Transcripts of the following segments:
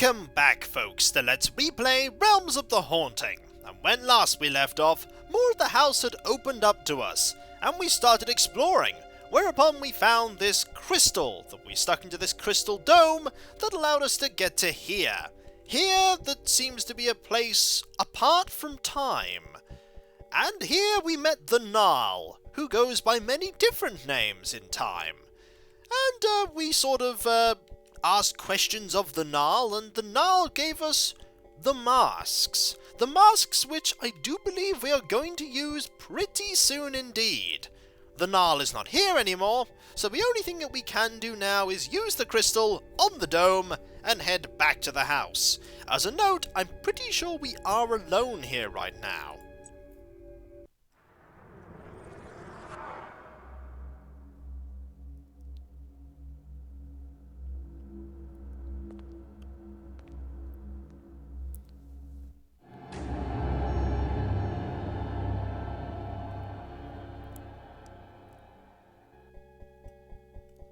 Welcome back, folks, to Let's Replay Realms of the Haunting. And when last we left off, more of the house had opened up to us, and we started exploring, whereupon we found this crystal that we stuck into this crystal dome that allowed us to get to here. Here that seems to be a place apart from time. And here we met the Gnarl, who goes by many different names in time. And we sort of asked questions of the Gnarl, and the Gnarl gave us the masks. The masks which I do believe we are going to use pretty soon indeed. The Gnarl is not here anymore, so the only thing that we can do now is use the crystal on the dome and head back to the house. As a note, I'm pretty sure we are alone here right now.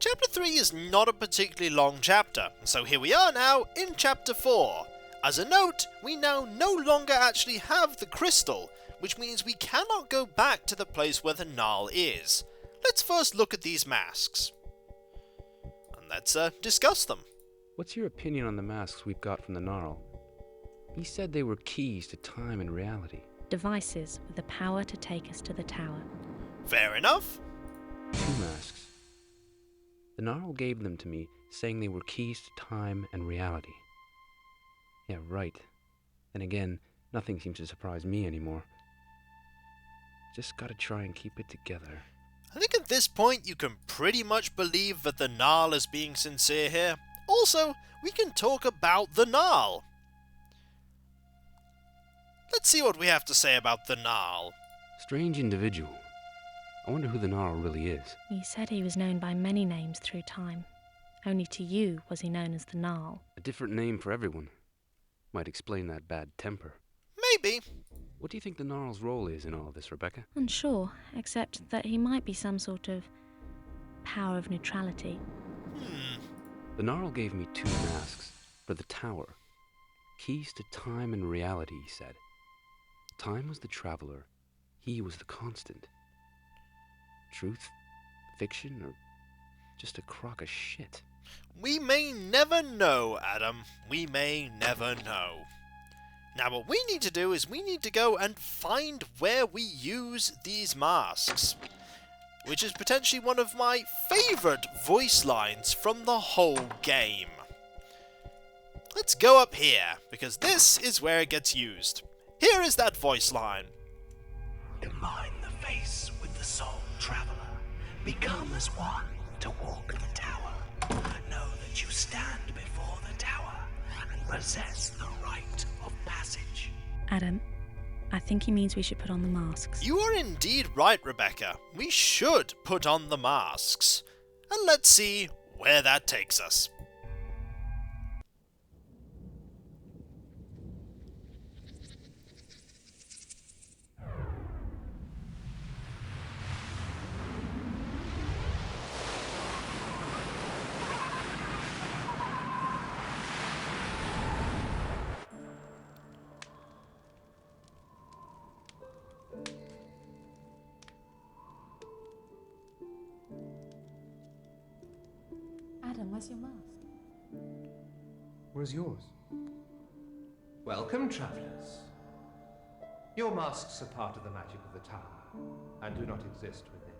Chapter 3 is not a particularly long chapter, so here we are now in Chapter 4. As a note, we now no longer actually have the crystal, which means we cannot go back to the place where the Gnarl is. Let's first look at these masks. And let's discuss them. What's your opinion on the masks we've got from the Gnarl? He said they were keys to time and reality. Devices with the power to take us to the tower. Fair enough. 2 masks. The Gnarl gave them to me, saying they were keys to time and reality. Yeah, right. Then again, nothing seems to surprise me anymore. Just gotta try and keep it together. I think at this point you can pretty much believe that the Gnarl is being sincere here. Also, we can talk about the Gnarl. Let's see what we have to say about the Gnarl. Strange individual. I wonder who the Gnarl really is. He said he was known by many names through time. Only to you was he known as the Gnarl. A different name for everyone. Might explain that bad temper. Maybe. What do you think the Gnarl's role is in all this, Rebecca? Unsure, except that he might be some sort of power of neutrality. The Gnarl gave me 2 masks for the tower. Keys to time and reality, he said. Time was the traveler. He was the constant. Truth, fiction, or just a crock of shit? We may never know, Adam. We may never know. Now what we need to do is we need to go and find where we use these masks, which is potentially one of my favourite voice lines from the whole game. Let's go up here, because this is where it gets used. Here is that voice line. Combine the face with the soul, traveler. Become as one to walk the tower. Know that you stand before the tower and possess the right of passage. Adam, I think he means we should put on the masks. You are indeed right, Rebecca. We should put on the masks. And let's see where that takes us. Adam, where's your mask? Where's yours? Welcome, travellers. Your masks are part of the magic of the tower, and do not exist within.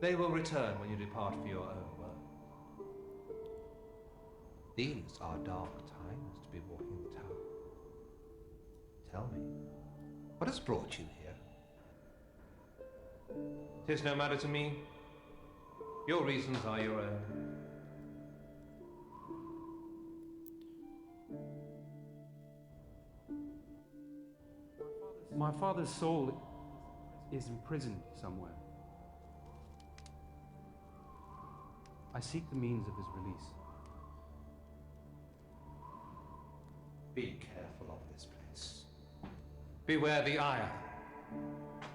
They will return when you depart for your own world. These are dark times to be walking the tower. Tell me, what has brought you here? 'Tis no matter to me. Your reasons are your own. My father's soul is imprisoned somewhere. I seek the means of his release. Be careful of this place. Beware the ire,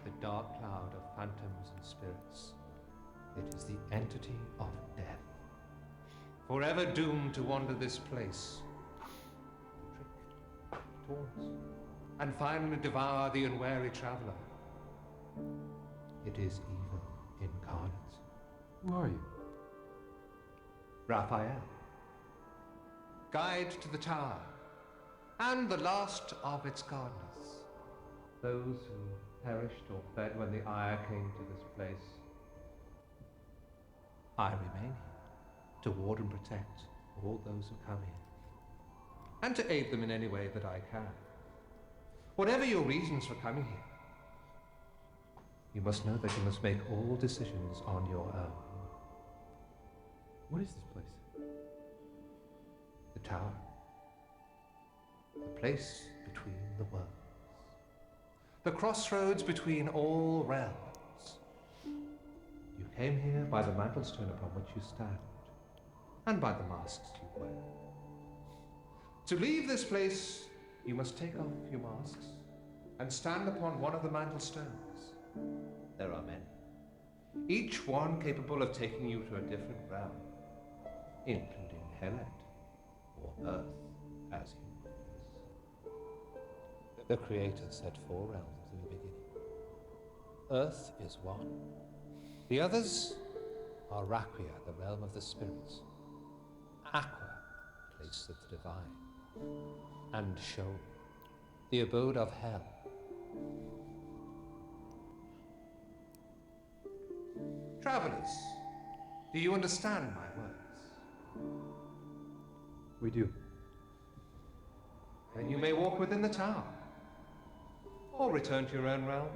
the dark cloud of phantoms and spirits. It is the entity of death. Forever doomed to wander this place haunts, and finally devour the unwary traveler. It is evil incarnate. Who are you? Raphael, guide to the tower, and the last of its gardeners. Those who perished or fled when the ire came to this place. I remain here to ward and protect all those who come here, and to aid them in any way that I can. Whatever your reasons for coming here, you must know that you must make all decisions on your own. What is this place? The tower. The place between the worlds. The crossroads between all realms. You came here by the mantle stone upon which you stand, and by the masks you wear. To leave this place, you must take off your masks and stand upon one of the mantle stones. There are many, each one capable of taking you to a different realm, including Heled, or Earth, as he knows. The Creator set 4 realms in the beginning. Earth is one. The others are Raquia, the realm of the spirits, Aqua, place of the divine, and Sheol, the abode of hell. Travelers, do you understand my words? We do. Then you may walk within the tower, or return to your own realm.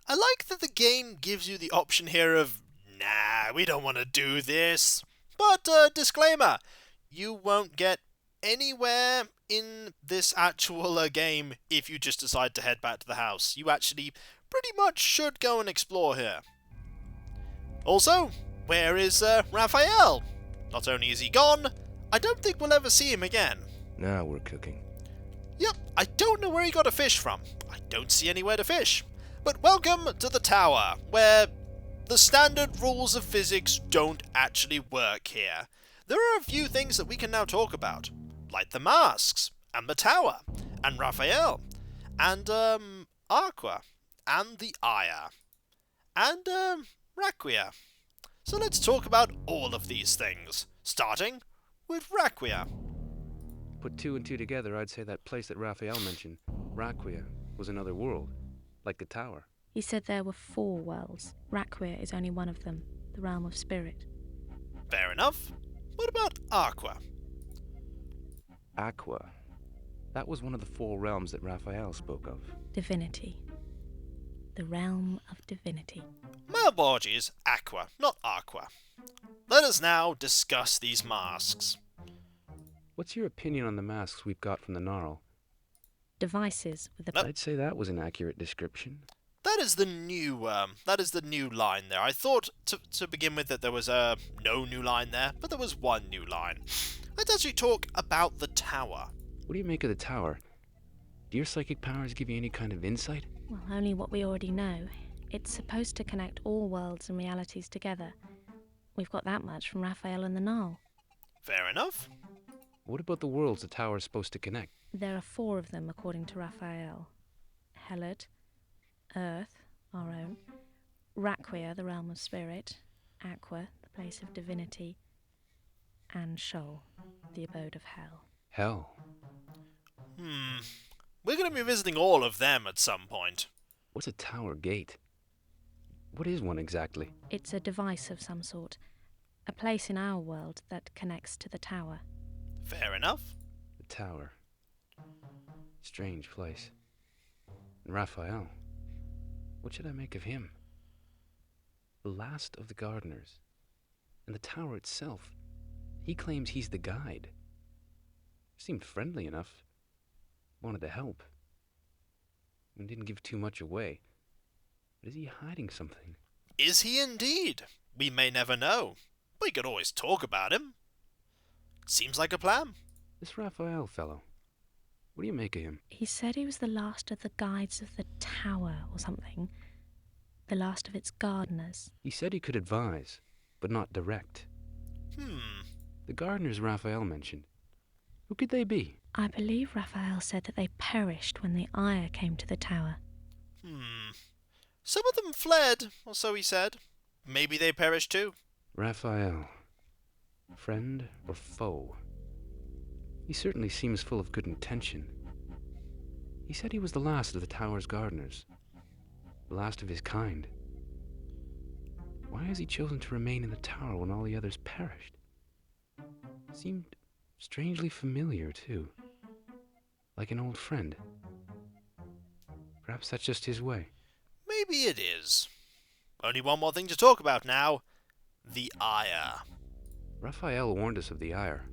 I like that the game gives you the option here of, nah, we don't want to do this. But, disclaimer, you won't get anywhere in this actual game if you just decide to head back to the house. You actually pretty much should go and explore here. Also, where is Raphael? Not only is he gone, I don't think we'll ever see him again. Now we're cooking. Yep, I don't know where he got a fish from. I don't see anywhere to fish. But welcome to the tower, where the standard rules of physics don't actually work here. There are a few things that we can now talk about, like the masks, and the tower, and Raphael, and Aqua, and the Aya, and Raquia. So let's talk about all of these things, starting with Raquia. Put 2 and 2 together, I'd say that place that Raphael mentioned, Raquia, was another world, like the tower. He said there were 4 worlds. Raquia is only one of them, the realm of spirit. Fair enough. What about Aqua? Aqua. That was one of the 4 realms that Raphael spoke of. Divinity. The realm of divinity. My apologies, Aqua, not Aqua. Let us now discuss these masks. What's your opinion on the masks we've got from the Gnarl? Devices with a... I'd say that was an accurate description. That is the new line there. I thought to begin with that there was no new line there, but there was one new line. Let's actually talk about the tower. What do you make of the tower? Do your psychic powers give you any kind of insight? Well, only what we already know. It's supposed to connect all worlds and realities together. We've got that much from Raphael and the Gnarl. Fair enough. What about the worlds the tower's supposed to connect? There are 4 of them, according to Raphael. Heled, Earth, our own, Raquia, the realm of spirit, Aqua, the place of divinity, and Sheol, the abode of hell. Hell. We're going to be visiting all of them at some point. What's a tower gate? What is one exactly? It's a device of some sort, a place in our world that connects to the tower. Fair enough. The tower. Strange place. And Raphael. What should I make of him? The last of the gardeners. And the tower itself. He claims he's the guide. Seemed friendly enough. Wanted to help. And didn't give too much away. But is he hiding something? Is he indeed? We may never know. We could always talk about him. Seems like a plan. This Raphael fellow. What do you make of him? He said he was the last of the guides of the tower or something. The last of its gardeners. He said he could advise, but not direct. The gardeners Raphael mentioned. Who could they be? I believe Raphael said that they perished when the ire came to the tower. Some of them fled, or so he said. Maybe they perished too. Raphael. Friend or foe? He certainly seems full of good intention. He said he was the last of the tower's gardeners. The last of his kind. Why has he chosen to remain in the tower when all the others perished? Seemed strangely familiar, too. Like an old friend. Perhaps that's just his way. Maybe it is. Only one more thing to talk about now. The ire. Raphael warned us of the ire.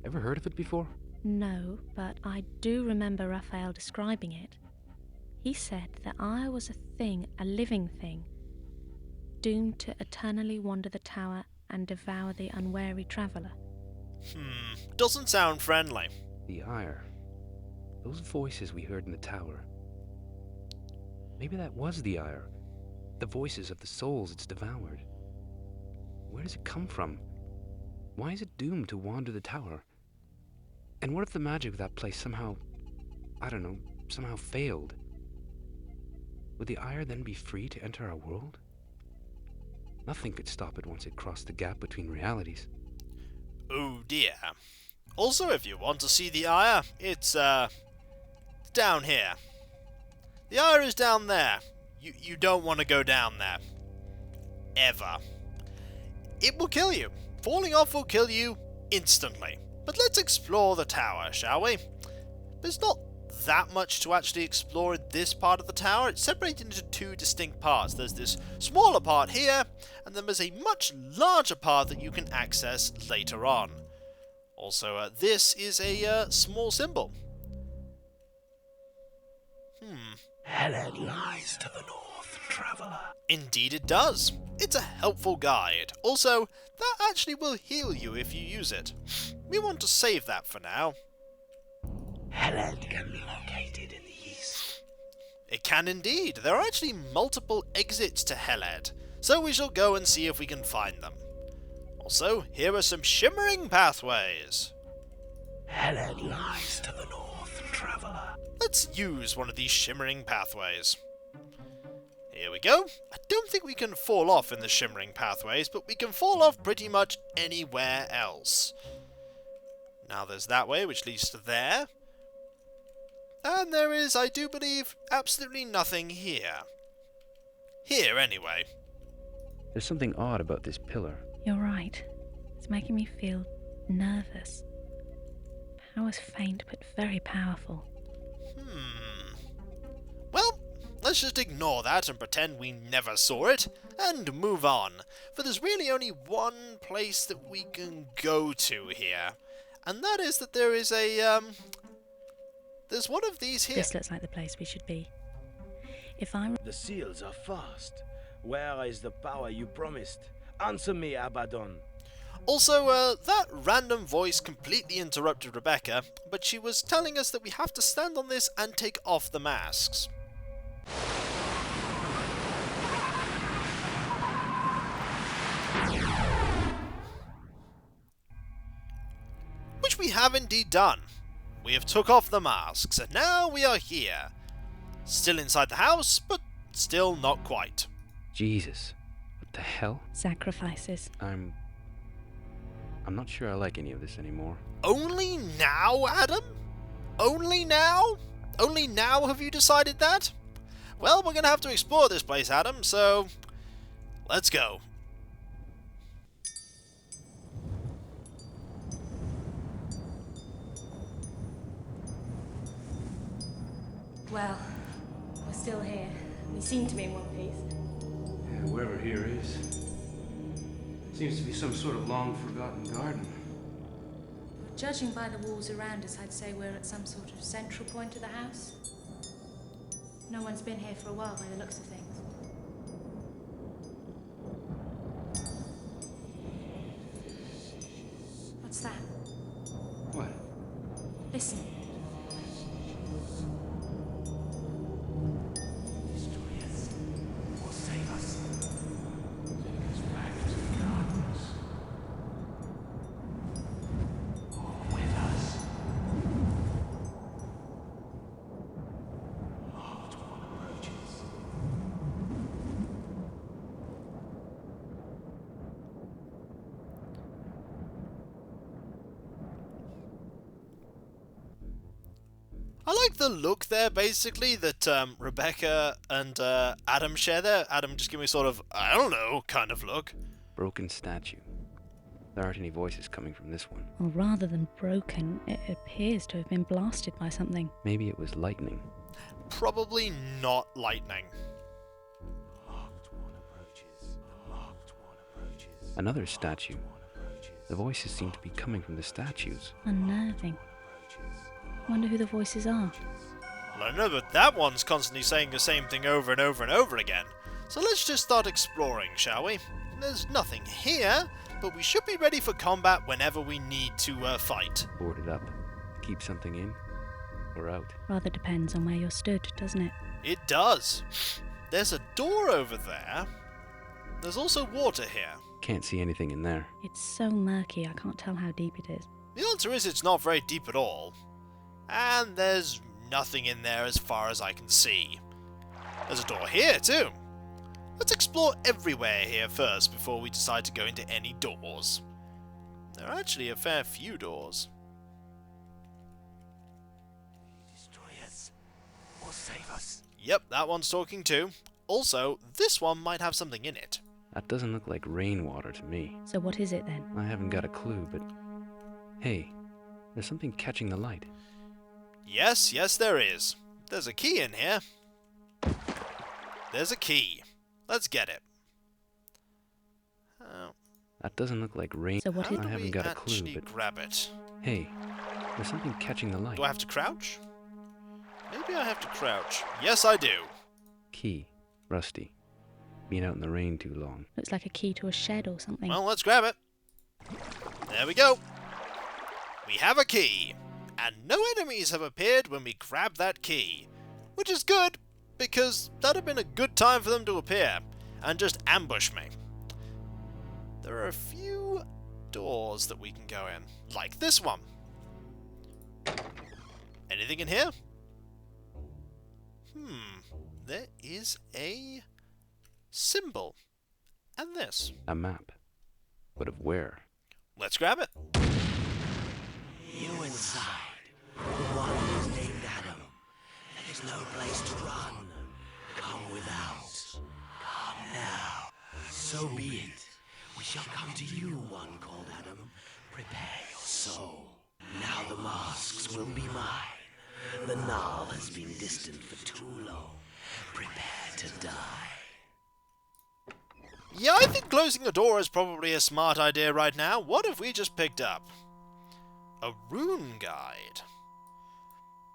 Ever heard of it before? No, but I do remember Raphael describing it. He said that ire was a thing, a living thing, doomed to eternally wander the tower and devour the unwary traveller. Doesn't sound friendly. The ire. Those voices we heard in the tower. Maybe that was the ire. The voices of the souls it's devoured. Where does it come from? Why is it doomed to wander the tower? And what if the magic of that place somehow, somehow failed? Would the ire then be free to enter our world? Nothing could stop it once it crossed the gap between realities. Oh dear. Also, if you want to see the ire, it's down here. The ire is down there. You don't want to go down there. Ever. It will kill you. Falling off will kill you instantly. But let's explore the tower, shall we? There's not that much to actually explore in this part of the tower. It's separated into two distinct parts. There's this smaller part here, and then there's a much larger part that you can access later on. Also, this is a small symbol. Helen lies to the north, traveller. Indeed it does. It's a helpful guide. Also, that actually will heal you if you use it. We want to save that for now. Helen can be located in the east. It can indeed. There are actually multiple exits to Heled, so we shall go and see if we can find them. Also, here are some shimmering pathways. Helen lies to the north, traveller. Let's use one of these shimmering pathways. Here we go. I don't think we can fall off in the shimmering pathways, but we can fall off pretty much anywhere else. Now there's that way, which leads to there. And there is, I do believe, absolutely nothing here. Here, anyway. There's something odd about this pillar. You're right. It's making me feel nervous. Power's faint but very powerful. Well, let's just ignore that and pretend we never saw it, and move on. For there's really only one place that we can go to here. And that is that there is a, there's one of these here. This looks like the place we should be. The seals are fast. Where is the power you promised? Answer me, Abaddon. Also, that random voice completely interrupted Rebecca, but she was telling us that we have to stand on this and take off the masks. Which we have indeed done. We have took off the masks, and now we are here. Still inside the house, but still not quite. Jesus. What the hell? Sacrifices. I'm not sure I like any of this anymore. Only now, Adam? Only now? Only now have you decided that? Well, we're gonna have to explore this place, Adam, so let's go. Well, we're still here. We seem to be in one piece. Yeah, wherever here is. Seems to be some sort of long-forgotten garden. Judging by the walls around us, I'd say we're at some sort of central point of the house. No one's been here for a while by the looks of things. What's that? What? Listen. Destroy us or save us. Take us back to the gardens. I like the look there, basically, that Rebecca and Adam share there. Adam just give me sort of, I don't know, kind of look. Broken statue. There aren't any voices coming from this one. Well, rather than broken, it appears to have been blasted by something. Maybe it was lightning. Probably not lightning. Another statue. The voices seem to be coming from the statues. Unnerving. Wonder who the voices are. Well, I know, but that one's constantly saying the same thing over and over and over again. So let's just start exploring, shall we? There's nothing here, but we should be ready for combat whenever we need to fight. Board it up. Keep something in or out. Rather depends on where you're stood, doesn't it? It does. There's a door over there. There's also water here. Can't see anything in there. It's so murky, I can't tell how deep it is. The answer is it's not very deep at all. And there's nothing in there as far as I can see. There's a door here too. Let's explore everywhere here first before we decide to go into any doors. There are actually a fair few doors. Destroy us or save us. Yep, that one's talking too. Also, this one might have something in it. That doesn't look like rainwater to me. So what is it then? I haven't got a clue, but... Hey, there's something catching the light. Yes, there is. There's a key in here. There's a key. Let's get it. That doesn't look like rain. So what How is do I haven't we got a clue, actually but... grab it? Hey, there's something catching the light. Do I have to crouch? Maybe I have to crouch. Yes, I do. Key. Rusty. Been out in the rain too long. Looks like a key to a shed or something. Well, let's grab it. There we go. We have a key. And no enemies have appeared when we grab that key. Which is good, because that'd have been a good time for them to appear and just ambush me. There are a few doors that we can go in, like this one. Anything in here? There is a symbol. And this. A map. But of where? Let's grab it. You inside, the one who's named Adam. There is no place to run. Come without. Come now. So be it. We shall come to you, one called Adam. Prepare your soul. Now the masks will be mine. The Gnarl has been distant for too long. Prepare to die. Yeah, I think closing a door is probably a smart idea right now. What have we just picked up? A rune guide.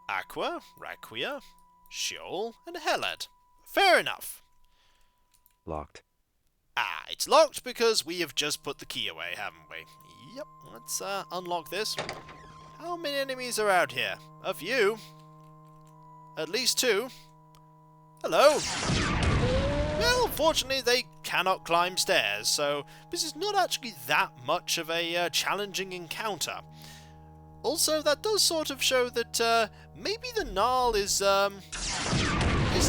Aqua, Raquia, Sheol, and Helad. Fair enough. Locked. Ah, it's locked because we have just put the key away, haven't we? Yep, let's unlock this. How many enemies are out here? A few. At least 2. Hello. Well, fortunately they cannot climb stairs, so this is not actually that much of a challenging encounter. Also, that does sort of show that maybe the Gnarl is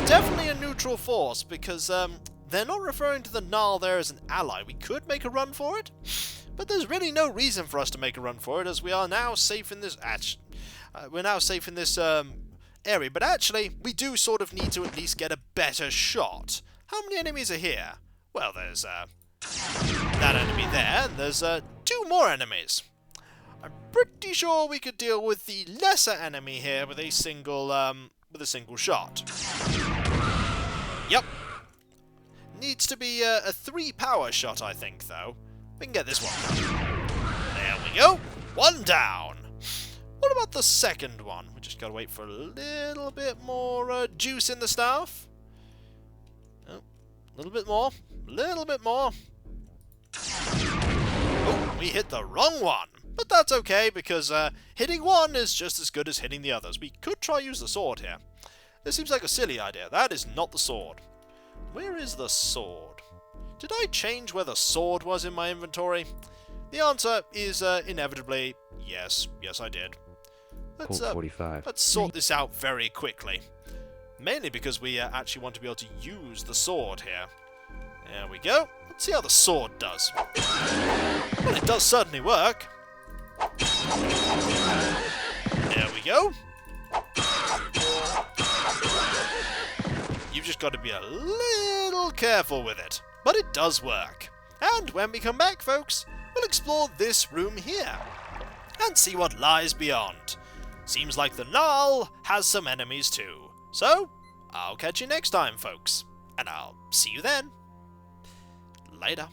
definitely a neutral force, because they're not referring to the Gnarl there as an ally. We could make a run for it, but there's really no reason for us to make a run for it, as we are now safe in this area. But actually, we do sort of need to at least get a better shot. How many enemies are here? Well, there's that enemy there, and there's 2 more enemies. I'm pretty sure we could deal with the lesser enemy here with a single shot. Yep. Needs to be a 3 power shot, I think, though. We can get this one. There we go. 1 down. What about the second one? We just gotta wait for a little bit more juice in the staff. Oh, a little bit more. A little bit more. Oh, we hit the wrong one. But that's okay, because hitting one is just as good as hitting the others. We could try use the sword here. This seems like a silly idea. That is not the sword. Where is the sword? Did I change where the sword was in my inventory? The answer is inevitably yes. Yes, I did. Colt 45. Let's sort this out very quickly. Mainly because we actually want to be able to use the sword here. There we go. Let's see how the sword does. Well, it does certainly work. There we go. gotta be a little careful with it. But it does work. And when we come back, folks, we'll explore this room here and see what lies beyond. Seems like the Gnarl has some enemies too. So, I'll catch you next time, folks. And I'll see you then. Later.